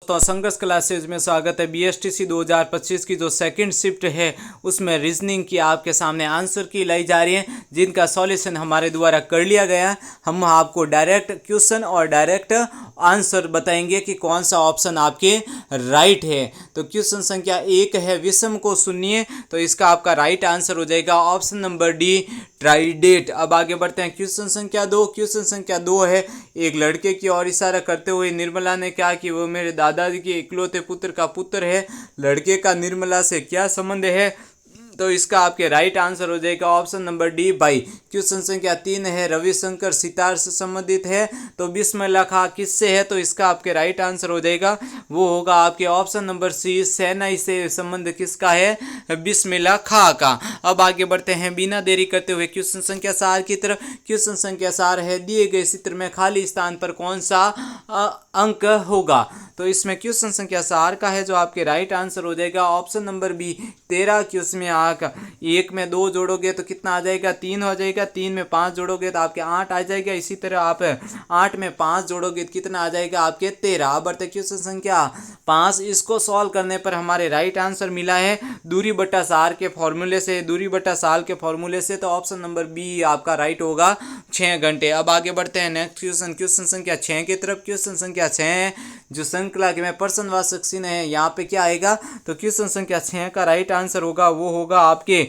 तो संघर्ष क्लासेज में स्वागत है। बीएसटीसी 2025 की जो सेकंड शिफ्ट है उसमें रीजनिंग की आपके सामने आंसर की लाई जा रही है, जिनका सॉल्यूशन हमारे द्वारा कर लिया गया। हम आपको डायरेक्ट क्वेश्चन और डायरेक्ट आंसर बताएंगे कि कौन सा ऑप्शन आपके राइट है। तो क्वेश्चन संख्या 1 है, विषम को सुनिए, तो इसका आपका राइट आंसर हो जाएगा ऑप्शन नंबर डी, ट्राइडेट। अब आगे बढ़ते हैं। क्वेश्चन संख्या 2, क्वेश्चन संख्या 2 है, एक लड़के की ओर इशारा करते हुए निर्मला ने कहा कि वो मेरे दादाजी के इकलौते पुत्र का पुत्र है। लड़के का निर्मला से क्या संबंध है? तो इसका आपके राइट आंसर हो जाएगा ऑप्शन नंबर डी, भाई। क्वेश्चन संख्या 3 है, रविशंकर सितार से संबंधित है, तो बिस्मिल्लाह खां किससे है? तो इसका आपके राइट आंसर हो जाएगा, वो होगा आपके ऑप्शन नंबर सी, शहनाई से संबंध किसका है? बिस्मिल्लाह खां का। अब आगे बढ़ते हैं बिना देरी करते हुए क्वेश्चन संख्या 4 की तरफ। क्वेश्चन संख्या 4 है, दिए गए चित्र में खाली स्थान पर कौन सा अंक होगा? तो इसमें क्वेश्चन संख्या 4 का है जो आपके राइट आंसर हो जाएगा ऑप्शन नंबर बी, 13। कि उसमें आका 1 में 2 जोड़ोगे तो कितना आ जाएगा? 3 हो जाएगा। 3 में 5 जोड़ोगे तो आपके 8 आ जाएगा। इसी तरह आप 8 में 5 जोड़ोगे तो कितना आ जाएगा? आपके 13। अब बढ़ते क्वेश्चन संख्या 5, इसको सॉल्व करने पर हमारे राइट आंसर मिला है दूरी बटा सार के फॉर्मूले से, दूरी बटा साल के फॉर्मूले से, तो ऑप्शन नंबर बी आपका राइट होगा, 6 घंटे। अब आगे बढ़ते हैं नेक्स्ट क्वेश्चन, क्वेश्चन संख्या 6 की तरफ। क्वेश्चन संख्या 6 जो श्रृंखला में पर्सनवाचक चिन्ह है, यहाँ पे क्या आएगा? तो क्वेश्चन संख्या 6 का राइट आंसर होगा, वो होगा आपके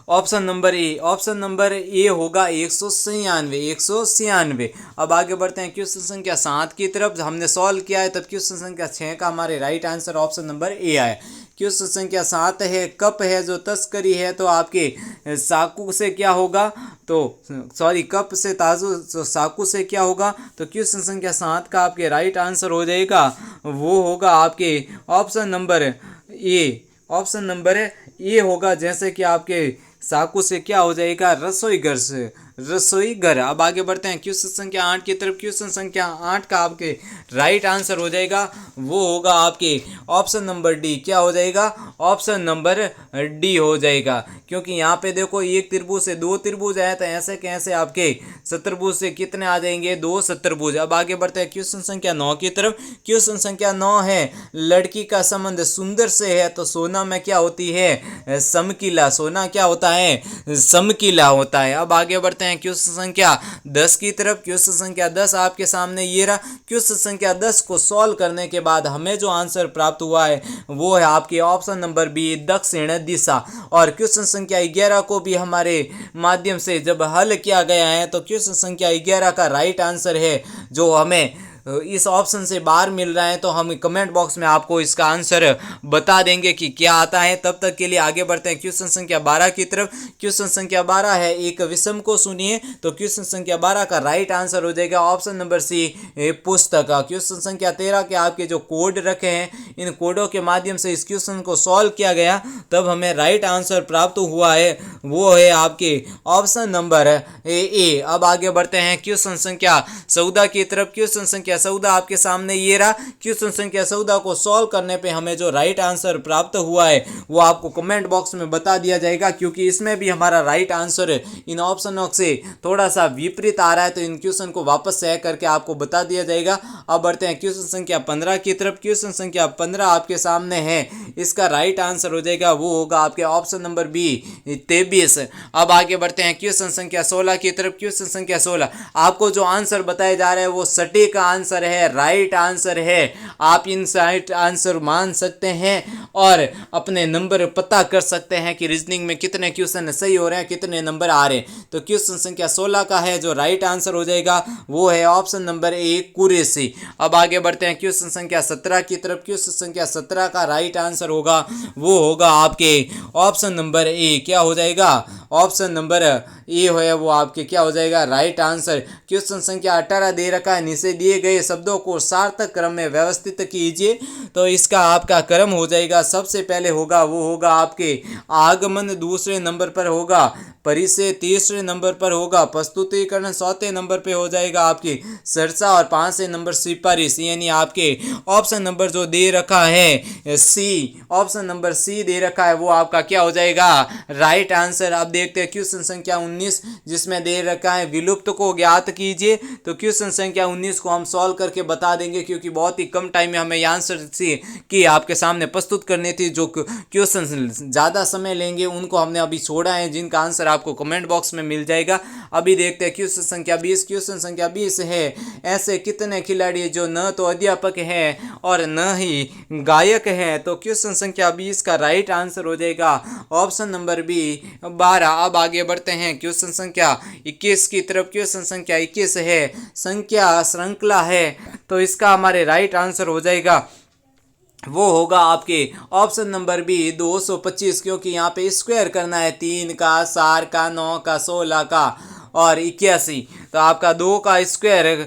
option number A. Option number A होगा 196, 196। अब आगे बढ़ते हैं क्वेश्चन संख्या 7 की तरफ। हमने सॉल्व किया है, तब क्वेश्चन संख्या 6 का हमारे right answer option number A आया। क्वेश्चन संख्या 7 है, कप है जो तस्करी है, तो आपके साकू से क्या होगा? तो सॉरी, कप से ताजु, तो साकू से क्या होगा? तो क्वेश्चन संख्या 7 का आपके राइट आंसर हो जाएगा, वो होगा आपके option number A. Option number A होगा, जैसे कि आपके साकू से क्या हो जाएगा? रसोई घर से, रसोई घर। अब आगे बढ़ते हैं क्वेश्चन संख्या 8 की तरफ। क्वेश्चन संख्या 8 का आपके राइट आंसर हो जाएगा, वो होगा आपके ऑप्शन नंबर डी। क्या हो जाएगा? ऑप्शन नंबर डी हो जाएगा, क्योंकि यहाँ पे देखो एक त्रिभुज से 2 त्रिभुज आए, तो ऐसे कैसे आपके शतुर्भुज से कितने आ जाएंगे? 2 शतुर्भुज। अब आगे बढ़ते हैं क्वेश्चन संख्या 9 की तरफ। क्वेश्चन संख्या 9 है, लड़की का संबंध सुंदर से है, तो सोना में क्या होती है? समकीला। सोना क्या होता है? समकीला होता है। अब आगे बढ़ते हैं क्वेश्चन संख्या 10 की तरफ। क्वेश्चन संख्या 10 आपके सामने ये रहा। क्वेश्चन संख्या 10 को सॉल्व करने के बाद हमें जो आंसर प्राप्त हुआ है वो है आपके ऑप्शन नंबर बी, दक्षिण दिशा। और क्वेश्चन संख्या 11 को भी हमारे माध्यम से जब हल किया गया है, तो क्वेश्चन संख्या 11 का राइट आंसर है जो हमें इस ऑप्शन से बाहर मिल रहा है, तो हम कमेंट बॉक्स में आपको इसका आंसर बता देंगे कि क्या आता है। तब तक के लिए आगे बढ़ते हैं क्वेश्चन संख्या 12 की तरफ। क्वेश्चन संख्या 12 है, एक विषम को सुनिए, तो क्वेश्चन संख्या 12 का राइट आंसर हो जाएगा ऑप्शन नंबर सी, पुस्तक। क्वेश्चन संख्या 13 के आपके जो कोड रखे हैं, इन कोडों के माध्यम से इस क्वेश्चन को सॉल्व किया गया, तब हमें राइट आंसर प्राप्त हुआ है, वो है आपके ऑप्शन नंबर ए। अब आगे बढ़ते हैं क्वेश्चन संख्या 14 की तरफ। क्वेश्चन संख्या 14 आपके सामने ये रहा। क्वेश्चन संख्या 14 को सॉल्व करने पे हमें जो राइट आंसर प्राप्त हुआ है वो आपको कमेंट बॉक्स में बता दिया जाएगा, क्योंकि इसमें भी हमारा राइट आंसर इन ऑप्शनों से थोड़ा सा विपरीत आ रहा है, तो इन क्वेश्चन को वापस से करके आपको बता दिया जाएगा। अब बढ़ते हैं क्वेश्चन संख्या 15 की तरफ। क्वेश्चन संख्या 15 आपके सामने है, इसका राइट आंसर हो जाएगा, वो होगा आपके ऑप्शन नंबर बी, 23। अब आगे बढ़ते हैं क्वेश्चन संख्या 16 की तरफ। क्वेश्चन संख्या 16 आपको जो आंसर बताए जा रहे हैं वो सटीक आंसर है, राइट आंसर है। आप इन राइट आंसर मान सकते हैं और अपने नंबर पता कर सकते हैं कि रीजनिंग में कितने क्वेश्चन सही हो रहे हैं, कितने नंबर आ रहे हैं। तो क्वेश्चन संख्या 16 का है जो राइट आंसर हो जाएगा, वो है ऑप्शन नंबर ए, कुरैशी। अब आगे बढ़ते हैं क्वेश्चन संख्या 17 की तरफ। क्वेश्चन संख्या 17 का राइट आंसर होगा, वो होगा आपके ऑप्शन नंबर ए। क्या हो जाएगा? ऑप्शन नंबर ए है, वो आपके क्या हो जाएगा? Right answer. क्वेश्चन संख्या 18 दे रखा है, नीचे दिए गए शब्दों को सार्थक क्रम में व्यवस्थित कीजिए, तो इसका आपका क्रम हो जाएगा, सबसे पहले होगा वो होगा आपके आगमन, दूसरे नंबर पर होगा परिचय तीसरे नंबर पर होगा, प्रस्तुतिकरण चौथे नंबर पे हो जाएगा आपकी चर्चा, और पांचवें नंबर सिफारिश, यानी आपके ऑप्शन नंबर जो दे रखा है सी, ऑप्शन नंबर सी दे रखा है वो आपका क्या हो जाएगा राइट आंसर। अब देखते हैं क्वेश्चन संख्या 19 जिसमें दे रखा है विलुप्त को ज्ञात कीजिए। तो क्वेश्चन संख्या 19 को हम सॉल्व करके बता देंगे क्योंकि बहुत ही कम टाइम में हमें आंसर की आपके सामने प्रस्तुत करनी थी। जो क्वेश्चन ज़्यादा समय लेंगे उनको हमने अभी छोड़ा है, जिनका आंसर आपको कमेंट बॉक्स में मिल जाएगा। अभी देखते हैं क्वेश्चन संख्या 20। क्वेश्चन संख्या 20 है, ऐसे कितने खिलाड़ी जो न तो अध्यापक है और न ही गायक है। तो क्वेश्चन संख्या 20 का राइट आंसर हो जाएगा ऑप्शन नंबर बी 12। अब आगे बढ़ते हैं क्वेश्चन संख्या 21 की तरफ। क्वेश्चन संख्या 21 है, संख्या श्रृंखला है, तो इसका हमारे राइट आंसर हो जाएगा वो होगा आपके ऑप्शन नंबर बी 225, क्योंकि यहाँ पे स्क्वायर करना है 3 का, 4 का, 9 का, 16 का और 81। तो आपका 2 का स्क्वायर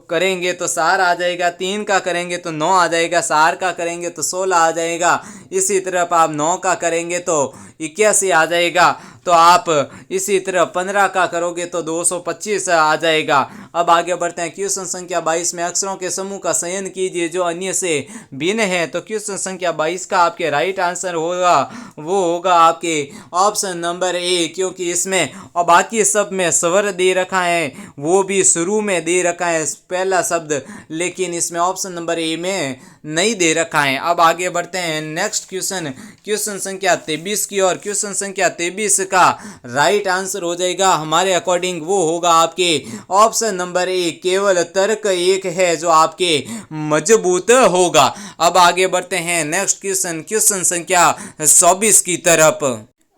करेंगे तो 4 आ जाएगा, 3 का करेंगे तो 9 आ जाएगा, 4 का करेंगे तो 16 आ जाएगा, इसी तरफ आप 9 का करेंगे तो 81 आ जाएगा। तो आप इसी तरह 15 का करोगे तो 225 आ जाएगा। अब आगे बढ़ते हैं क्वेश्चन संख्या 22 में अक्षरों के समूह का चयन कीजिए जो अन्य से भिन्न है। तो क्वेश्चन संख्या 22 का आपके राइट आंसर होगा वो होगा आपके ऑप्शन नंबर ए, क्योंकि इसमें और बाकी सब में स्वर दे रखा है, वो भी शुरू में दे रखा है पहला शब्द, लेकिन इसमें ऑप्शन नंबर ए में नहीं दे रखा है। अब आगे बढ़ते हैं नेक्स्ट क्वेश्चन, क्वेश्चन संख्या 23 की और क्वेश्चन संख्या 23 का राइट आंसर हो जाएगा हमारे अकॉर्डिंग वो होगा आपके ऑप्शन नंबर ए, केवल तर्क एक है जो आपके मजबूत होगा। अब आगे बढ़ते हैं नेक्स्ट क्वेश्चन, क्वेश्चन संख्या 24 की तरफ।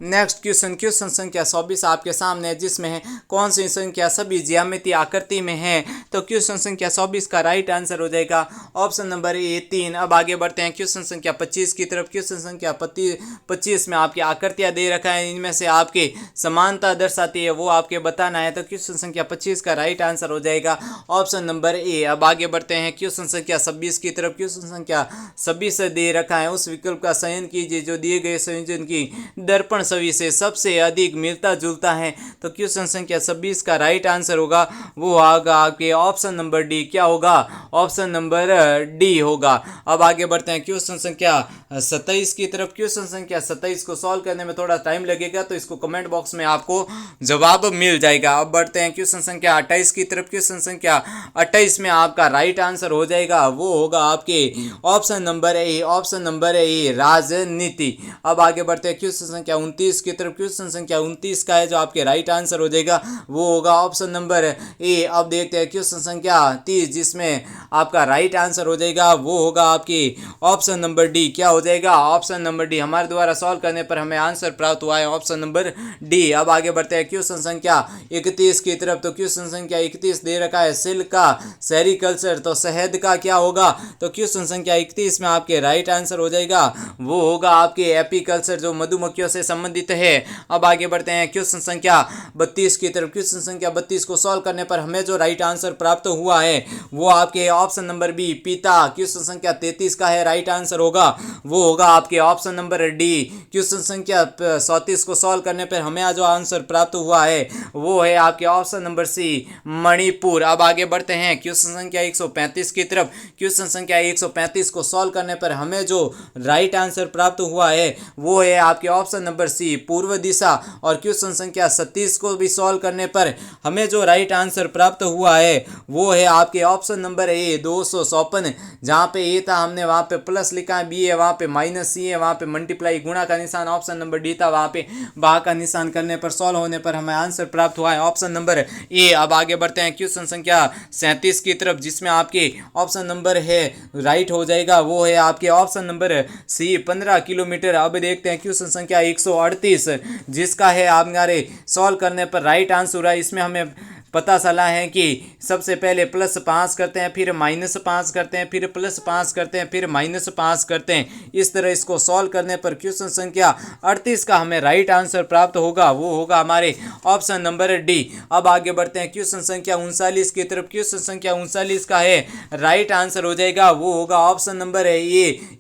नेक्स्ट क्वेश्चन, क्वेश्चन संख्या 24 आपके सामने है, जिसमें है कौन सी संख्या सभी ज्यामितीय आकृति में है। तो क्वेश्चन संख्या 24 का राइट आंसर हो जाएगा ऑप्शन नंबर ए 3। अब आगे बढ़ते हैं क्वेश्चन संख्या 25 की तरफ। क्वेश्चन संख्या 25 में आपकी आकृतियां दे रखा है, इनमें से आपके समानता दर्शाती है वो आपके बताना है। तो क्वेश्चन संख्या 25 का राइट आंसर हो जाएगा ऑप्शन नंबर ए। अब आगे बढ़ते हैं क्वेश्चन संख्या 26 की तरफ। क्वेश्चन संख्या 26 दे रखा है, उस विकल्प का चयन कीजिए जो दिए गए संयोजन की दर्पण छवि से सबसे अधिक मिलता जुलता है। तो क्वेश्चन संख्या 26 का राइट आंसर होगा वो होगा आपके ऑप्शन नंबर डी। क्या होगा? ऑप्शन नंबर डी होगा। अब आगे बढ़ते हैं क्वेश्चन संख्या 27 की तरफ। क्वेश्चन संख्या 27 को सॉल्व करने में थोड़ा टाइम लगेगा, तो इसको कमेंट बॉक्स में आपको जवाब मिल जाएगा। अब बढ़ते हैं क्वेश्चन संख्या 28 की तरफ। क्वेश्चन संख्या 28 में आपका राइट आंसर हो जाएगा वो होगा आपके option number A, option number A राजनीति। अब आगे बढ़ते हैं क्वेश्चन संख्या 29 की तरफ। क्वेश्चन संख्या 29 का है जो आपके राइट आंसर हो जाएगा वो होगा ऑप्शन नंबर ए। अब देखते हैं क्वेश्चन संख्या 30 जिसमें आपका राइट आंसर हो जाएगा वो होगा आपकी ऑप्शन नंबर डी। क्या हो जाएगा? Option number D. हमारे द्वारा सॉल्व करने पर हमें आंसर प्राप्त हुआ है ऑप्शन नंबर डी। अब आगे बढ़ते हैं क्वेश्चन संख्या 31 की तरफ। तो क्वेश्चन संख्या 31 दे रखा है सिल्क का सेरिकल्चर, तो शहद का क्या होगा? तो क्वेश्चन संख्या 31 में आपके राइट आंसर हो जाएगा वो होगा आपके एपीकल्चर जो मधुमक्खियों से संबंधित है। अब आगे बढ़ते हैं क्वेश्चन संख्या 32 की तरफ। क्वेश्चन संख्या 32 को सॉल्व करने पर हमें जो राइट आंसर प्राप्त हुआ है वो आपके ऑप्शन नंबर बी पिता। क्वेश्चन संख्या 33 का है राइट आंसर होगा वो होगा आपके ऑप्शन नंबर डी। क्वेश्चन संख्या 34 को सॉल्व करने पर हमें जो आंसर प्राप्त हुआ है वो है आपके ऑप्शन नंबर सी मणिपुर। अब आगे बढ़ते हैं क्वेश्चन संख्या 135 की तरफ। क्वेश्चन संख्या 135 को सॉल्व करने पर हमें जो राइट आंसर प्राप्त हुआ है वो है आपके ऑप्शन नंबर सी पूर्व दिशा। और क्वेश्चन संख्या 37 को भी सॉल्व करने पर हमें जो राइट आंसर प्राप्त हुआ है वो है आपके ऑप्शन नंबर ए 254। जहाँ पे ए था हमने वहाँ पे प्लस लिखा है, बी है वहाँ पे माइनस, सी है वहाँ पे मल्टीप्लाई, गुणा का निशान ऑप्शन नंबर डी था वहाँ पे बा का निशान करने पर सॉल्व होने पर हमें आंसर प्राप्त हुआ है ऑप्शन नंबर ए। अब आगे बढ़ते हैं क्वेश्चन संख्या 37 की तरफ जिसमें आपके ऑप्शन नंबर है राइट हो जाएगा वो है आपके ऑप्शन नंबर सी 15 किलोमीटर। अब देखते हैं क्वेश्चन संख्या 138 जिसका है हमारे सॉल्व करने पर राइट आंसर है, इसमें हमें पता चला है कि सबसे पहले +5 करते हैं, फिर -5 करते हैं, फिर +5 करते हैं, फिर -5 करते हैं। इस तरह इसको सॉल्व करने पर क्वेश्चन संख्या 38 का हमें राइट आंसर प्राप्त होगा, वो होगा हमारे ऑप्शन नंबर डी। अब आगे बढ़ते हैं क्वेश्चन संख्या 39 की तरफ। क्वेश्चन संख्या 39 का है राइट आंसर हो जाएगा, वो होगा ऑप्शन नंबर ए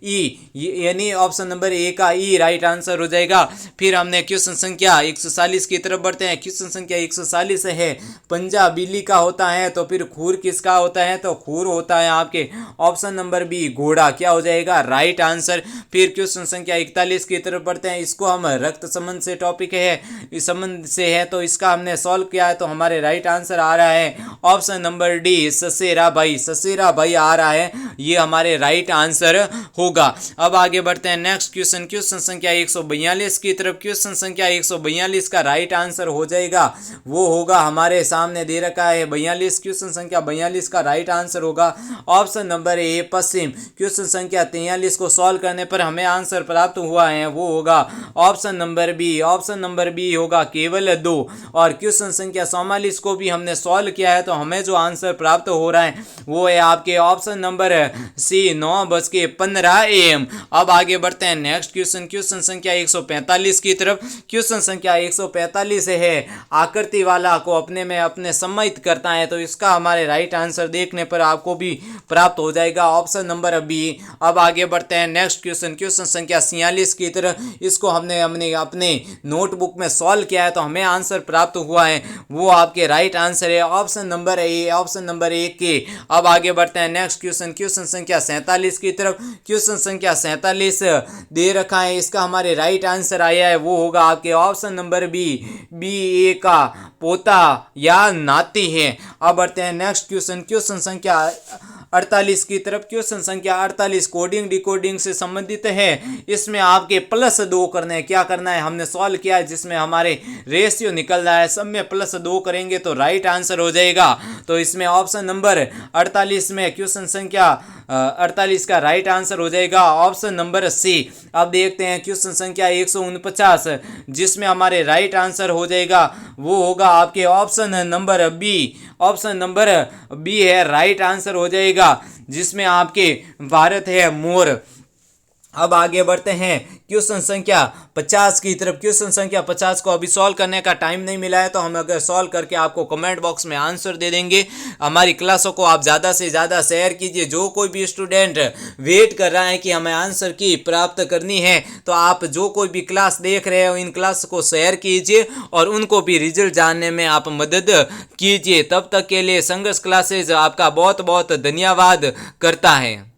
ई, यानी ऑप्शन नंबर ए का ई राइट आंसर हो जाएगा। फिर हमने क्वेश्चन संख्या 140 की तरफ बढ़ते हैं। क्वेश्चन संख्या 140 है पंजा बिल्ली का होता है, तो फिर खूर किसका होता है, तो खूर होता है आपके ऑप्शन नंबर बी घोड़ा, क्या हो जाएगा राइट आंसर। फिर क्वेश्चन संख्या 41 की तरफ बढ़ते हैं। इसको हम रक्त संबंध से टॉपिक है, इस संबंध से है, तो इसका हमने सॉल्व किया है, तो हमारे राइट आंसर आ रहा है ऑप्शन नंबर डी ससेरा भाई, ससेरा भाई आ रहा है, ये हमारे राइट आंसर होगा। अब आगे बढ़ते हैं नेक्स्ट क्वेश्चन, क्वेश्चन संख्या 142 की तरफ। क्वेश्चन संख्या 142 का राइट आंसर हो जाएगा, वो होगा हमारे सामने दे रखा है 42। क्वेश्चन संख्या 42 का राइट आंसर होगा option number A Paschim. Question संख्या 43 को सॉल्व करने पर हमें आंसर प्राप्त हुआ है, वो होगा option number B, option number B होगा केवल 2। और क्वेश्चन संख्या 44 को भी हमने सॉल्व किया है, तो हमें जो आंसर प्राप्त हो रहा है वो है आपके ऑप्शन नंबर सी 9:15 AM। अब आगे बढ़ते हैं नेक्स्ट क्वेश्चन, क्वेश्चन संख्या 145 की तरफ। क्वेश्चन संख्या 145 है आकृति वाला को अपने में अपने सम्मिलित करता है, तो इसका हमारे राइट आंसर देखने पर आपको भी प्राप्त हो जाएगा ऑप्शन नंबर बी। अब आगे बढ़ते हैं नेक्स्ट क्वेश्चन, क्वेश्चन संख्या 46 की तरफ। इसको हमने अपने नोटबुक में सॉल्व किया है, तो हमें आंसर प्राप्त हुआ है, वो आपके राइट आंसर है option number A, option number A के। अब आगे बढ़ते हैं नेक्स्ट क्वेश्चन, क्वेश्चन संख्या 47 की तरफ। क्वेश्चन संख्या 47 दे रखा है, इसका हमारे राइट आंसर आया है, वो होगा आपके ऑप्शन नंबर बी, बी ए का पोता या नाती है। अब बढ़ते हैं नेक्स्ट क्वेश्चन, क्वेश्चन संख्या 48 की तरफ। क्वेश्चन संख्या 48 कोडिंग डिकोडिंग से संबंधित है। इसमें आपके +2 करने हैं, क्या करना है हमने सॉल्व किया है, जिसमें हमारे रेशियो निकल रहा है, सब में +2 करेंगे तो राइट आंसर हो जाएगा। तो इसमें ऑप्शन नंबर 48 में क्वेश्चन संख्या 48 का राइट आंसर हो जाएगा ऑप्शन नंबर सी। अब देखते हैं क्वेश्चन संख्या 149, जिसमें हमारे राइट आंसर हो जाएगा, वो होगा आपके option number B, option number B है राइट आंसर हो जाएगा, जिसमें आपके भारत है मोर। अब आगे बढ़ते हैं क्वेश्चन संख्या 50 की तरफ। क्वेश्चन संख्या 50 को अभी सॉल्व करने का टाइम नहीं मिला है, तो हम अगर सॉल्व करके आपको कमेंट बॉक्स में आंसर दे देंगे। हमारी क्लासों को आप ज़्यादा से ज़्यादा शेयर कीजिए। जो कोई भी स्टूडेंट वेट कर रहा है कि हमें आंसर की प्राप्त करनी है, तो आप जो कोई भी क्लास देख रहे हो इन क्लास को शेयर कीजिए और उनको भी रिजल्ट जानने में आप मदद कीजिए। तब तक के लिए संघर्ष क्लासेज आपका बहुत बहुत धन्यवाद करता है।